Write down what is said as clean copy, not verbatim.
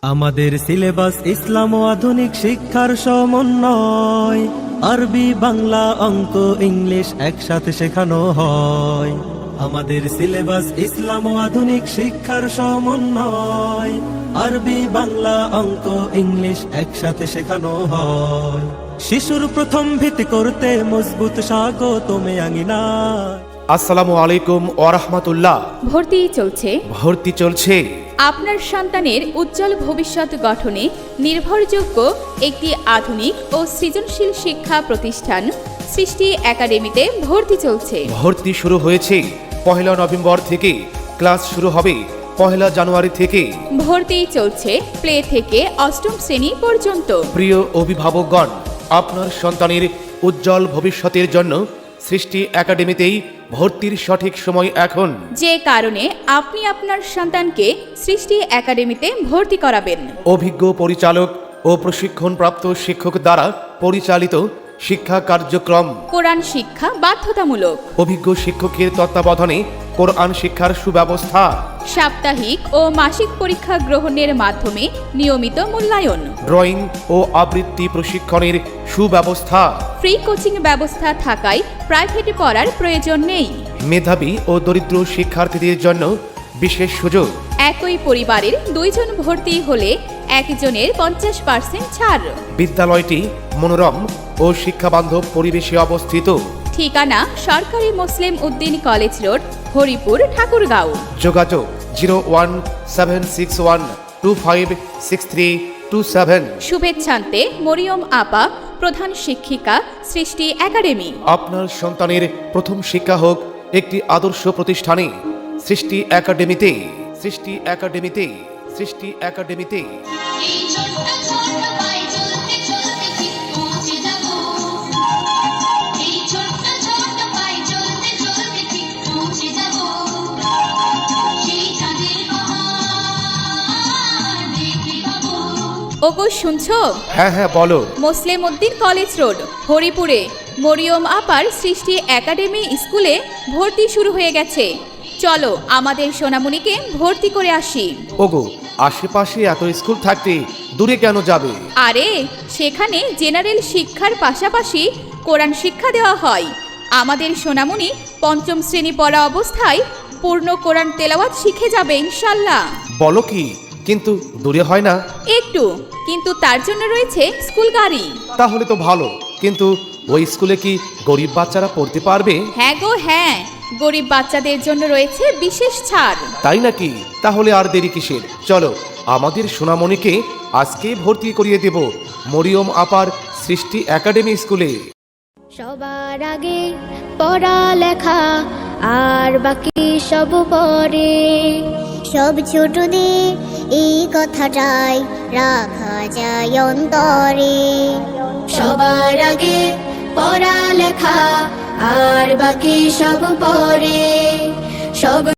আমাদের সিলেবাস ইসলাম ও আধুনিক শিক্ষার সমন্বয়, আরবি বাংলা অঙ্ক ইংলিশ একসাথে শেখানো হয়। আমাদের সিলেবাস ইসলাম ও আধুনিক শিক্ষার সমন্বয়, আরবি বাংলা অঙ্ক ইংলিশ একসাথে শেখানো হয়। শিশুর প্রথম ভিত্তি করতে মজবুত স্বাগতম আঙিনা। আসসালামু আলাইকুম ওয়া রাহমাতুল্লাহ। ভর্তি চলছে আপনার সন্তানের উজ্জ্বল ভবিষ্যৎ গঠনে নির্ভরযোগ্য একটি আধুনিক ও সৃজনশীল শিক্ষা প্রতিষ্ঠান সৃষ্টি একাডেমিতে ভর্তি চলছে। ভর্তি শুরু হয়েছে 1 নভেম্বর থেকে, ক্লাস শুরু হবে 1 জানুয়ারি থেকে। ভর্তি চলছে প্লে থেকে 8ম শ্রেণী পর্যন্ত। প্রিয় অভিভাবকগণ, আপনার সন্তানের উজ্জ্বল ভবিষ্যতের জন্য সৃষ্টি একাডেমিতেই ভর্তির সঠিক সময় এখন। যে কারণে আপনি আপনার সন্তানকে সৃষ্টি একাডেমিতে ভর্তি করাবেন। অভিজ্ঞ পরিচালক ও প্রশিক্ষণপ্রাপ্ত শিক্ষক দ্বারা পরিচালিত শিক্ষা কার্যক্রম। কোরআন শিক্ষা বাধ্যতামূলক। অভিজ্ঞ শিক্ষকের তত্ত্বাবধানে কোরআন শিক্ষার সুব্যবস্থা। সাপ্তাহিক ও মাসিক পরীক্ষা গ্রহণের মাধ্যমে নিয়মিত মূল্যায়ন। ড্রয়িং ও আবৃত্তি প্রশিক্ষণের সুব্যবস্থা। ফ্রি কোচিং ব্যবস্থা থাকায় প্রাইভেটে পড়ার প্রয়োজন নেই। মেধাবী ও দরিদ্র শিক্ষার্থীদের জন্য বিশেষ সুযোগ। একই পরিবারের 2 জন ভর্তি হলে একজনের 50% ছাড়। বিদ্যালয়টি মনোরম ও শিক্ষাবান্ধব পরিবেশে অবস্থিত। ঠিকানা সরকারি মুসলিম উদ্দিন কলেজ রোড, হরিপুর, ঠাকুরগাঁও। যোগাযোগ 01761256327। শুভেচ্ছান্তে মরিয়ম আপা, প্রধান শিক্ষিকা, সৃষ্টি একাডেমি। আপনার সন্তানের প্রথম শিক্ষা হোক একটি আদর্শ প্রতিষ্ঠানে, সৃষ্টি একাডেমিতে। সৃষ্টি একাডেমিতে। সৃষ্টি একাডেমিতে। ওগো শুনছো? হ্যাঁ বলো। মুসলিম উদ্দিন কলেজ রোড, হরিপুরে মরিয়ম আপার সৃষ্টি একাডেমি স্কুলে ভর্তি শুরু হয়ে গেছে। চলো আমাদের সোনামণিকে ভর্তি করে আসি। ওগো, আশেপাশে এত স্কুল থাকতে দূরে কেন যাবে? আরে সেখানে জেনারেল শিক্ষার পাশাপাশি কোরআন শিক্ষা দেওয়া হয়। আমাদের সোনামণি 5ম শ্রেণী পড়া অবস্থায় পূর্ণ কোরআন তেলাওয়াত শিখে যাবে ইনশাল্লাহ। বলো কি? কিন্তু দূরে হয় না? একটু, কিন্তু তার জন্য রয়েছে স্কুল গাড়ি। তাহলে তো ভালো, কিন্তু ওই স্কুলে কি গরিব বাচ্চারা পড়তে পারবে? হ্যাঁ গো হ্যাঁ, গরিব বাচ্চাদের জন্য রয়েছে বিশেষ ছাড়। তাই নাকি? তাহলে আর দেরি কিসের? চলো আমাদের সোনামণিকে আজকে ভর্তি করিয়ে দেব মরিয়ম আপার সৃষ্টি একাডেমি স্কুলে। সবার আগে পড়ালেখা আর বাকি সব পরে। সব ছোটদের এই কথাটাই রাখা যায় অন্তরে। সবার আগে পড়ালেখা আর বাকি সব পরে। সব